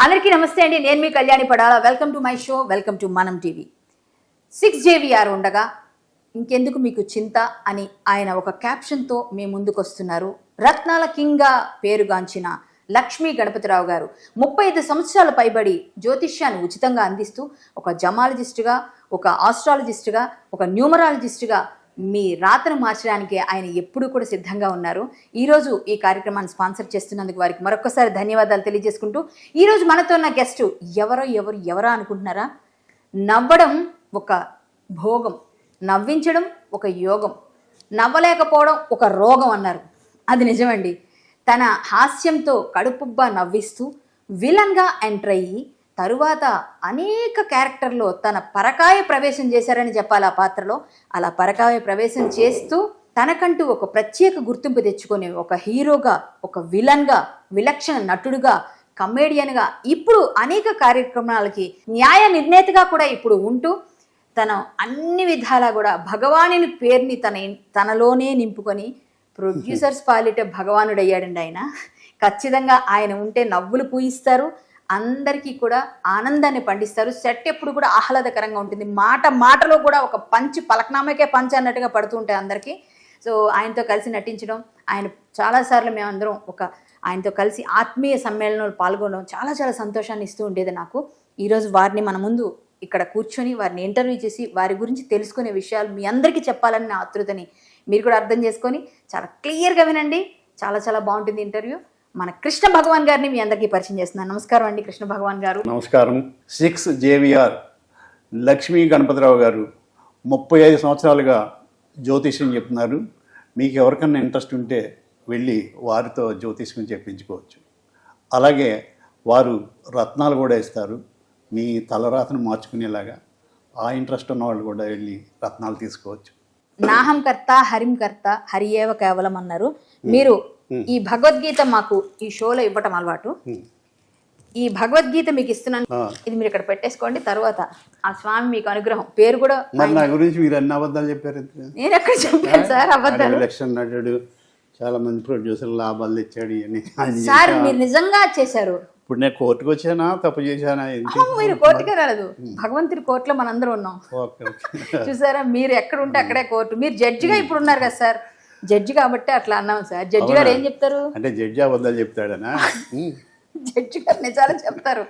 అందరికీ నమస్తే అండి. నేను మీ Kalyani Padala. Welcome to my show, welcome to Manam TV. 6JVR ఉండగా ఇంకెందుకు మీకు చింత అని ఆయన ఒక క్యాప్షన్తో మీ ముందుకు వస్తున్నారు. రత్నాల కింగ్గా పేరుగాంచిన లక్ష్మీ గణపతిరావు గారు 35 సంవత్సరాల పైబడి జ్యోతిష్యాన్ని ఉచితంగా అందిస్తూ ఒక జమాలజిస్టుగా, ఒక ఆస్ట్రాలజిస్టుగా, ఒక న్యూమరాలజిస్టుగా మీ రాతను మార్చడానికి ఆయన ఎప్పుడూ కూడా సిద్ధంగా ఉన్నారు. ఈరోజు ఈ కార్యక్రమాన్ని స్పాన్సర్ చేస్తున్నందుకు వారికి మరొకసారి ధన్యవాదాలు తెలియజేసుకుంటూ, ఈరోజు మనతో ఉన్న గెస్ట్ ఎవరో అనుకుంటున్నారా? నవ్వడం ఒక భోగం, నవ్వించడం ఒక యోగం, నవ్వలేకపోవడం ఒక రోగం అన్నారు. అది నిజమండి. తన హాస్యంతో కడుపుబ్బా నవ్విస్తూ విలన్గా ఎంటర్ అయ్యి తరువాత అనేక క్యారెక్టర్లో తన పరకాయ ప్రవేశం చేశారని చెప్పాలి. ఆ పాత్రలో అలా పరకాయ ప్రవేశం చేస్తూ తనకంటూ ఒక ప్రత్యేక గుర్తింపు తెచ్చుకొని ఒక హీరోగా, ఒక విలన్గా, విలక్షణ నటుడుగా, కమేడియన్గా, ఇప్పుడు అనేక కార్యక్రమాలకి న్యాయ నిర్ణేతగా కూడా ఇప్పుడు ఉంటూ తన అన్ని విధాలా కూడా భగవానుని పేరుని తనలోనే నింపుకొని ప్రొడ్యూసర్స్ పాలిట భగవానుడు అయ్యాడండి ఆయన. ఖచ్చితంగా ఆయన ఉంటే నవ్వులు పూయిస్తారు, అందరికీ కూడా ఆనందాన్ని పండిస్తారు. సెట్ ఎప్పుడు కూడా ఆహ్లాదకరంగా ఉంటుంది. మాటలో కూడా ఒక పంచి, పలకనామకే పంచి అన్నట్టుగా పడుతూ ఉంటాయి అందరికీ. సో ఆయనతో కలిసి నటించడం, ఆయన చాలాసార్లు మేమందరం ఆయనతో కలిసి ఆత్మీయ సమ్మేళనంలో పాల్గొనడం చాలా చాలా సంతోషాన్ని ఇస్తూ ఉండేది నాకు. ఈరోజు వారిని మన ముందు ఇక్కడ కూర్చొని వారిని ఇంటర్వ్యూ చేసి వారి గురించి తెలుసుకునే విషయాలు మీ అందరికీ చెప్పాలని నా ఆతృతని మీరు కూడా అర్థం చేసుకొని చాలా క్లియర్గా వినండి. చాలా చాలా బాగుంటుంది ఇంటర్వ్యూ. మన కృష్ణ భగవాన్ గారిని మీ అందరికీ పరిచయం చేస్తున్నాను. నమస్కారం అండి కృష్ణ భగవాన్ గారు. నమస్కారం. 6JVR లక్ష్మీ గణపతిరావు గారు 35 సంవత్సరాలుగా జ్యోతిష్యం చెప్తున్నారు. మీకు ఎవరికన్నా ఇంట్రెస్ట్ ఉంటే వెళ్ళి వారితో జ్యోతిష్యం చెప్పించుకోవచ్చు. అలాగే వారు రత్నాలు కూడా ఇస్తారు, మీ తలరాతను మార్చుకునేలాగా. ఆ ఇంట్రెస్ట్ ఉన్న వాళ్ళు కూడా వెళ్ళి రత్నాలు తీసుకోవచ్చు. నాహం కర్త హరిం కర్త హరియేవ కేవలం అన్నారు. మీరు ఈ భగవద్గీత మాకు ఈ షోలో ఇవ్వటం అలవాటు. ఈ భగవద్గీత మీకు ఇస్తున్నాను, ఇది మీరు ఇక్కడ పెట్టేసుకోండి. తర్వాత ఆ స్వామి మీకు అనుగ్రహం. పేరు కూడా నా గురించి మీరు అన్ని అబద్ధాలు చెప్పారు. నేను ఎక్కడ చెప్పాను సార్ అబద్ధాలు? ఎలక్షన్ నటుడు, చాలా మంది ప్రొడ్యూసర్ లాభాలు తెచ్చాడు ఇవన్నీ సార్. మీరు నిజంగా చేశారు. ఇప్పుడు నేను కోర్టుకు వచ్చానా, తప్పు చేశానా? మీరు కోర్టుకే రాలేదు, భగవంతుడి కోర్టులో మనందరం ఉన్నాం. చూసారా, మీరు ఎక్కడ ఉంటే అక్కడే కోర్టు. మీరు జడ్జిగా ఇప్పుడు ఉన్నారు కదా సార్, జడ్జి కాబట్టి అట్లా అన్నాం సార్. జడ్జి గారు ఏం చెప్తారు అంటే జడ్జి అబద్ధాలు చెప్తాడనా? జడ్జి గారు నిజాలు చెప్తారు.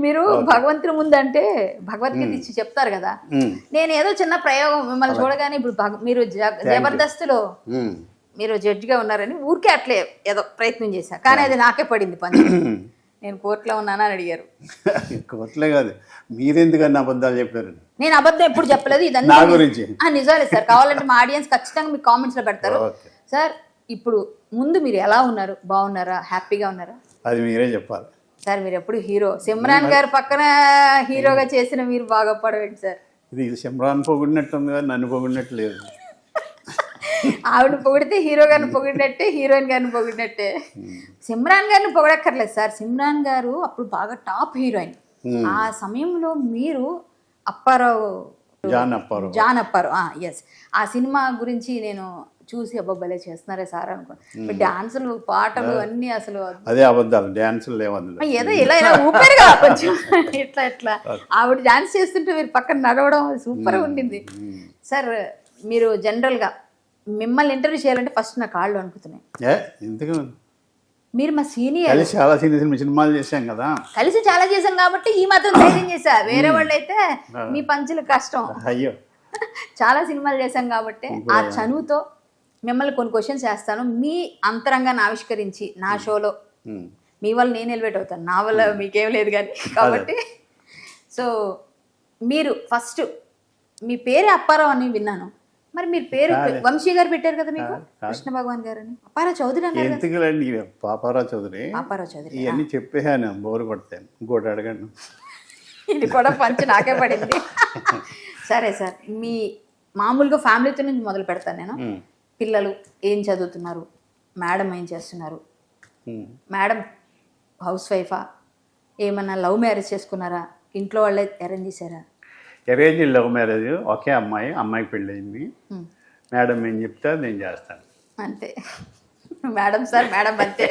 మీరు భగవంతుని ముందు అంటే భగవద్గీత ఇచ్చి చెప్తారు కదా. నేను ఏదో చిన్న ప్రయోగం మిమ్మల్ని చూడగానే, ఇప్పుడు మీరు జబర్దస్త్లో మీరు జడ్జిగా ఉన్నారని ఊరికే అట్లే ఏదో ప్రయత్నం చేశా, కానీ అది నాకే పడింది పని. నేను కోర్టులో ఉన్నానా అని అడిగారు. కోర్టులే కాదు, మీరెందుకన్నా అబద్ధాలు చెప్పారు? నేను అబద్ధం ఎప్పుడు చెప్పలేదు. ఇదన్నీ నా గురించి నిజాలే సార్. కావాలంటే మా ఆడియన్స్ ఖచ్చితంగా మీ కామెంట్స్ లో పెడతారు. సార్ ఇప్పుడు ముందు మీరు ఎలా ఉన్నారు? బాగున్నారా? హ్యాపీగా ఉన్నారా? అది మీరే చెప్పాలి సార్. మీరు ఎప్పుడు హీరో, సిమ్రాన్ గారు పక్కన హీరోగా చేసిన మీరు బాగా పడవేంటి సార్? ఇది సిమ్రాన్ పొగిడినట్టుంది కానీ నన్ను పొగిడినట్టు లేదు. ఆవిడ పొగిడితే హీరో గారిని పొగిడినట్టే, హీరోయిన్ గారిని పొగిడినట్టే. సిమ్రాన్ గారిని పొగడక్కర్లేదు సార్. సిమ్రాన్ గారు అప్పుడు బాగా టాప్ హీరోయిన్. ఆ సమయంలో మీరు జాన్ అప్పారావు ఎస్, ఆ సినిమా గురించి నేను చూసి అబ్బాబ్బలే చేస్తున్నారే సార్ అనుకో. డాన్సులు, పాటలు అన్ని అసలు అదే అబద్ధాలు, డాన్సులు ఏదో ఇలా ఊపారుగా కొంచెం ఇట్లా ఆవిడ డాన్స్ చేస్తుంటే మీరు పక్కన నడవడం సూపర్ ఉండింది సార్. మీరు జనరల్గా మిమ్మల్ని ఇంటర్వ్యూ చేయాలంటే ఫస్ట్ నా కాళ్ళు అనుకుతున్నాయి. ఎందుకు? మీరు మా సీనియర్, చాలా సినిమాలు చేశాం కదా, కలిసి చాలా చేశాం కాబట్టి ఈ మాత్రం ధైర్యం చేశా. వేరే వాళ్ళు అయితే మీ పంచులు కష్టం. అయ్యో, చాలా సినిమాలు చేశాం కాబట్టి ఆ చనువుతో మిమ్మల్ని కొన్ని క్వశ్చన్స్ వేస్తాను. మీ అంతరంగాన్ని ఆవిష్కరించి నా షోలో మీ వల్ల నేను ఎలివేట్ అవుతాను, నా వల్ల మీకేం లేదు కానీ. కాబట్టి సో మీరు ఫస్ట్, మీ పేరే అప్పారావు అని విన్నాను. మరి మీరు పేరు వంశీ గారు పెట్టారు కదా మీకు, కృష్ణ భగవాన్ గారు అని. అప్పారావు చౌదరి అన్నారు. ఎందుకులండి పాపారావు చౌదరి? ఇవన్నీ చెప్పేసాను, బోరు కొడతాను. ఇంకోటి అడగండి. ఇది కూడా పంచి నాకే పడింది. సరే సార్, మీ మామూలుగా ఫ్యామిలీతో నుంచి మొదలు పెడతాను నేను. పిల్లలు ఏం చదువుతున్నారు? మేడం ఏం చేస్తున్నారు? మేడం హౌస్ వైఫా? ఏమన్నా లవ్ మ్యారేజ్ చేసుకున్నారా? ఇంట్లో వాళ్ళే అరేంజ్ చేశారా? Arrange love marriage. ఒకే అమ్మాయికి పెళ్ళయింది. మేడం ఏం చెప్తా నేను చేస్తాను అంతే. మేడం సార్, మేడం అంతే.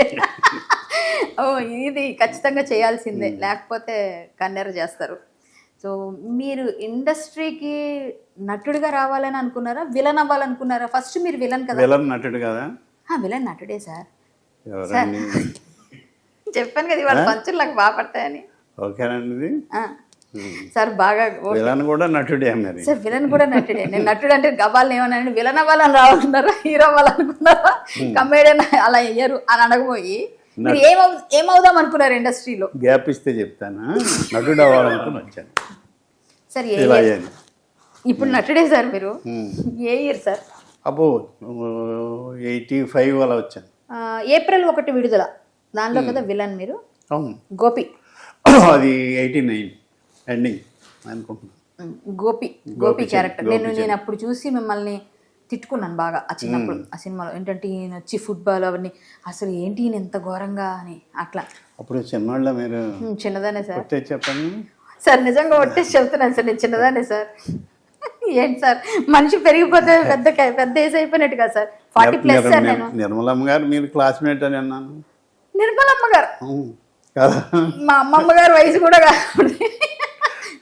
ఓ ఇది ఖచ్చితంగా చేయాల్సిందే, లేకపోతే కన్నెర చేస్తారు. సో మీరు ఇండస్ట్రీకి నటుడిగా రావాలని అనుకున్నారా, విలన్ అవ్వాలనుకున్నారా? ఫస్ట్ మీరు విలన్ కదా. విలన్ నటుడు కదా. విలన్ నటుడే సార్. ఎవరండి? చెప్పాను కదా ఇవాళ పంచులు నాకు బాగా పడతాయని. ఓకేనండి ఇది. సార్ బాగా విలన్ కూడా నటుడే మరి. సార్ విలన్ కూడా నటుడే. నేను నటుడు అంటే గబాల్ని ఏమన్నా విలన్ అవ్వాలని రావాలనుకున్నారా, హీరో అవ్వాలనుకున్నారా, కమేడియన్ అలా అయ్యారు అని అనకపోయి మీరు ఏమవుదాం అనుకున్నారు ఇండస్ట్రీలో? గ్యాప్ ఇస్తే చెప్తానా. నటుడు అవ్వాలనుకుని వచ్చాను సార్. ఇలా అయ్యాను. ఇప్పుడు నటుడే సార్ మీరు. ఏ ఇయర్ సార్? అబ్బో 85 అలా వచ్చాను. ఏప్రిల్ 1 విడుదల, దానిలో కదా విలన్ మీరు. అవును. గోపి. అది 89 ఎండింగ్ అనుకుంటున్నాను. గోపి క్యారెక్టర్. నేను అప్పుడు చూసి మిమ్మల్ని తిట్టుకున్నాను బాగా ఆ చిన్నప్పుడు. ఆ సినిమాలో ఏంటంటే ఈయన వచ్చి ఫుట్బాల్ అవన్నీ అసలు ఏంటి ఈయన ఎంత ఘోరంగా అని అట్లా. అప్పుడు చిన్నవాళ్ళ మీరు? చిన్నదానే సార్. చెప్పండి సార్, నిజంగా ఒట్టేసి చెప్తున్నాను సార్, నేను చిన్నదానే సార్. ఏంటి సార్ మనిషి పెరిగిపోతే పెద్ద ఏజ్ అయిపోయినట్టు కదా సార్. 40+ సార్ నేను. నిర్మలమ్మ గారు మీరు క్లాస్మేట్ అని అన్నాను. నిర్మలమ్మ గారు కదా, మా అమ్మమ్మ గారు వయసు కూడా కాదు.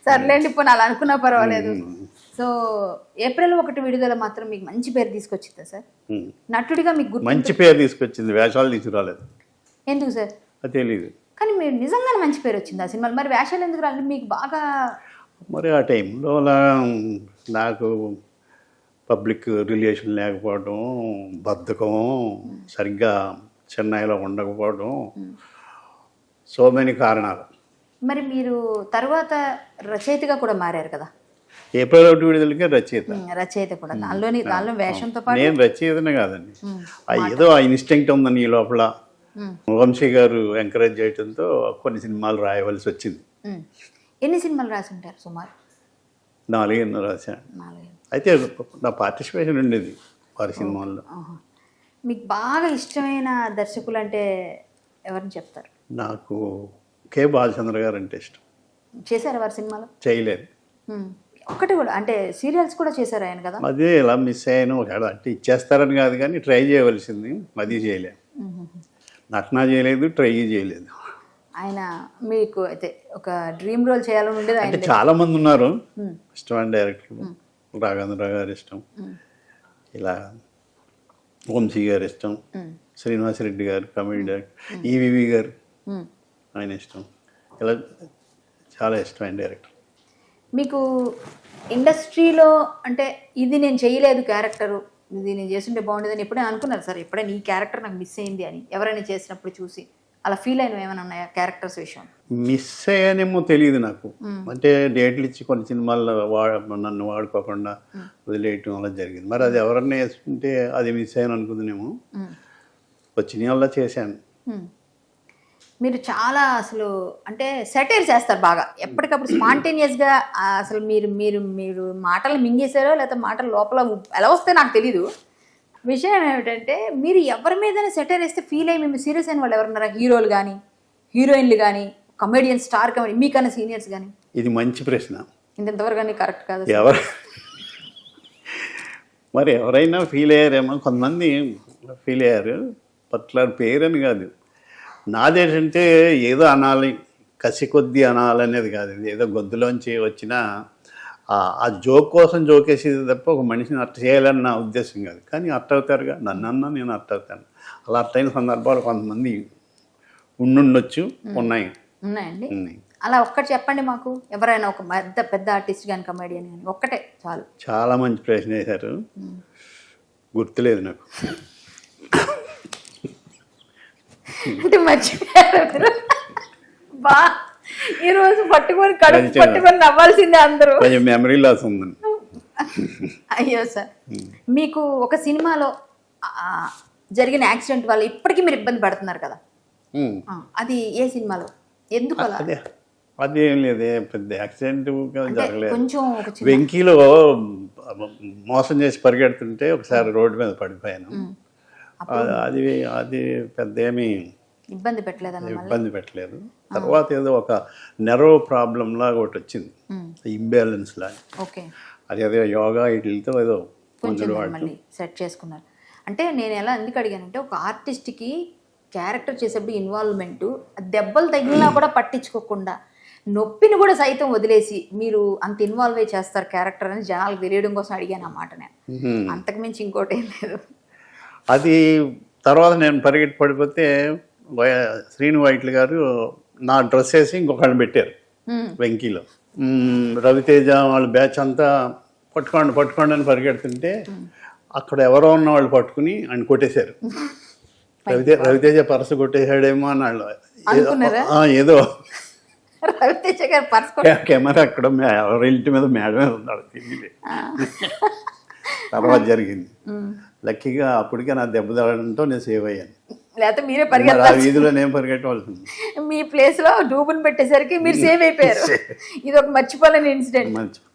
సర్లేండి, ఇప్పుడు అలా అనుకున్నా పర్వాలేదు. సో ఏప్రిల్ 1 విడుదల మాత్రం మీకు మంచి పేరు తీసుకొచ్చిందా సార్? నటుడిగా మీకు మంచి పేరు తీసుకొచ్చింది, వేషాలు తీసుకురాలేదు. ఎందుకు సార్? అది తెలీదు. కానీ మీరు నిజంగానే మంచి పేరు వచ్చింది ఆ సినిమాలో, మరి వేషాలు ఎందుకు రాలేదు మీకు బాగా? మరి ఆ టైంలో నాకు పబ్లిక్ రిలేషన్ లేకపోవడం, బద్ధకం, సరిగ్గా చెన్నైలో ఉండకపోవడం, సో మెనీ కారణాలు. మరి మీరు తర్వాత రచయితగా కూడా మారారు కదా. ఏప్రిల్ 1 విడుదలకే రచయిత కూడా, దానిలో వేషంతో పాటు. నేను రచయితనే కాదండి, ఏదో ఆ ఇన్స్టింక్ట్ ఉందని ఈ లోపల వంశీ గారు ఎంకరేజ్ చేయడంతో కొన్ని సినిమాలు రాయవలసి వచ్చింది. ఎన్ని సినిమాలు రాసి ఉంటారు సుమారు? 4 రాశాను. అయితే నా పార్టిసిపేషన్ ఉండేది వారి సినిమాల్లో. మీకు బాగా ఇష్టమైన దర్శకులు అంటే ఎవరిని చెప్తారు? నాకు కె బాలచంద్ర గారు అంటే ఇష్టం. చేశారు వారి సినిమాలో? చేయలేదు. ఒకటి కూడా అంటే సీరియల్స్ కూడా చేశారు ఆయన కదా. అదే ఇలా మిస్ అయ్యాను. అంటే ఇచ్చేస్తారని కాదు కానీ ట్రై చేయవలసింది, అది చేయలేదు. నటన చేయలేదు, ట్రై చేయలేదు. ఆయన మీకు అయితే ఒక డ్రీమ్ రోల్ చేయాలని ఉండేది. అంటే చాలా మంది ఉన్నారు ఇష్టమైన డైరెక్టర్లు. రాఘవేంద్ర గారు ఇష్టం, ఇలా వంశీ గారు ఇష్టం, శ్రీనివాసరెడ్డి గారు కామెడీ డైరెక్టర్, ఈవివి గారు ఆయన ఇష్టం, ఇలా చాలా ఇష్టమైన డైరెక్టర్. మీకు ఇండస్ట్రీలో అంటే ఇది నేను చేయలేదు క్యారెక్టరు, ఇది నేను చేస్తుంటే బాగుండేదని ఎప్పుడైనా అనుకున్నారు సార్? ఎప్పుడైనా ఈ క్యారెక్టర్ నాకు మిస్ అయింది అని ఎవరైనా చేసినప్పుడు చూసి అలా ఫీల్ అయినవి ఏమైనా ఉన్నాయా క్యారెక్టర్స్ విషయం? మిస్ అయ్యానేమో తెలియదు నాకు. అంటే డేట్లు ఇచ్చి కొన్ని సినిమాల్లో నన్ను వాడుకోకుండా వదిలేయటం అలా జరిగింది. మరి అది ఎవరన్నా వేసుకుంటే అది మిస్ అయ్యాను అనుకుందానేమో. వచ్చిన వల్ల చేశాను. మీరు చాలా అసలు అంటే సెటైర్ చేస్తారు బాగా, ఎప్పటికప్పుడు స్పాంటేనియస్గా. అసలు మీరు మీరు మీరు మాటలు మింగేశారో లేకపోతే మాటలు లోపల ఎలా వస్తే నాకు తెలీదు. విషయం ఏమిటంటే మీరు ఎవరి మీదైనా సెటైర్ వేస్తే ఫీల్ అయ్యి మేము సీరియస్ అయిన వాళ్ళు ఎవరున్నారా? హీరోలు కానీ, హీరోయిన్లు కానీ, కమెడియన్, స్టార్ కమెడీ, మీకన్నా సీనియర్స్ కానీ? ఇది మంచి ప్రశ్న. ఇంతవరకు కానీ కరెక్ట్ కాదు. మరి ఎవరైనా ఫీల్ అయ్యారేమో, కొంతమంది ఫీల్ అయ్యారు. పర్టికులర్ పేరని కాదు, నాదేంటంటే ఏదో అనాలి, కసి కొద్దీ అనాలనేది కాదు. ఏదో గొంతులోంచి వచ్చిన ఆ జోక్ కోసం జోకేసేది తప్ప ఒక మనిషిని అట్ట చేయాలని నా ఉద్దేశం కాదు. కానీ అట్ట అవుతారుగా, నన్నన్నా నేను అట్ట అవుతాను. అలా అట్టయిన సందర్భాలు కొంతమంది ఉండుండొచ్చు, ఉన్నాయండి. అలా ఒక్కటి చెప్పండి మాకు, ఎవరైనా ఒక పెద్ద ఆర్టిస్ట్ కానీ కమెడియన్ కానీ ఒక్కటే చాలు. చాలా మంచి ప్రశ్న వేశారు, గుర్తులేదు నాకు. అంటే మర్చిపోయారు బా, ఈరోజు పట్టుకొని నవ్వాల్సిందే అందరూ. కొంచెం మెమరీ లాస్ ఉందండి. అయ్యో సార్, మీకు ఒక సినిమాలో జరిగిన యాక్సిడెంట్ వల్ల ఇప్పటికీ మీరు ఇబ్బంది పడుతున్నారు కదా, అది ఏ సినిమాలో, ఎందుకు అలా? అది ఏం లేదే, పెద్ద యాక్సిడెంట్ జరగలేదు. కొంచెం వెంకీలో మోసం చేసి పరిగెడుతుంటే ఒకసారి రోడ్డు మీద పడిపోయాను. అది పెద్ద ఏమీ ఇబ్బంది పెట్టలేదు. తర్వాత ఏదో ఒక నెరో ప్రాబ్లం లాగా ఒకటి వచ్చింది, ఇంబ్యాలెన్స్ లాగా. అది అదే యోగా వీటితో ఏదో కొంచెం సెట్ చేసుకున్నారు. అంటే నేను ఎలా ఎందుకు అడిగానంటే, ఒక ఆర్టిస్ట్కి క్యారెక్టర్ చేసేప్పుడు ఇన్వాల్వ్మెంట్, దెబ్బలు తగిలినా కూడా పట్టించుకోకుండా నొప్పిని కూడా సైతం వదిలేసి మీరు అంత ఇన్వాల్వ్ అయి చేస్తారు క్యారెక్టర్ అని జనాలకు తెలియడం కోసం అడిగాను అన్నమాట నేను. అంతకుమించి ఇంకోటి ఏం లేదు. అది తర్వాత నేను పరిగెట్టి పడిపోతే శ్రీను వైట్ల గారు నా డ్రెస్ వేసి ఇంకొకళ్ళు పెట్టారు వెంకీలో. రవితేజ వాళ్ళ బ్యాచ్ అంతా పట్టుకోండి అని పరిగెడుతుంటే అక్కడ ఎవరో ఉన్న వాళ్ళు పట్టుకుని ఆయన కొట్టేశారు. రవితేజ పర్సు కొట్టేశాడేమో అని వాళ్ళు ఏదో రవితేజ గారు పర్స్ కెమెరా అక్కడ ఎవరి ఇంటి మీద మేడ మీద ఉన్నాడు తిరిగి తర్వాత జరిగింది. లక్కీగా అప్పటికే నా దెబ్బ తగడంతో నేను సేవ్ అయ్యాను. లేకపోతే మీరే ఆ పరిగెత్తాలి. వీధిలో నేను పరిగెట్టవలసింది. మీ ప్లేస్ లో డూబుని పెట్టేసరికి మీరు సేవ్ అయిపోయారు. ఇది ఒక మర్చిపోలేని ఇన్సిడెంట్. మంచి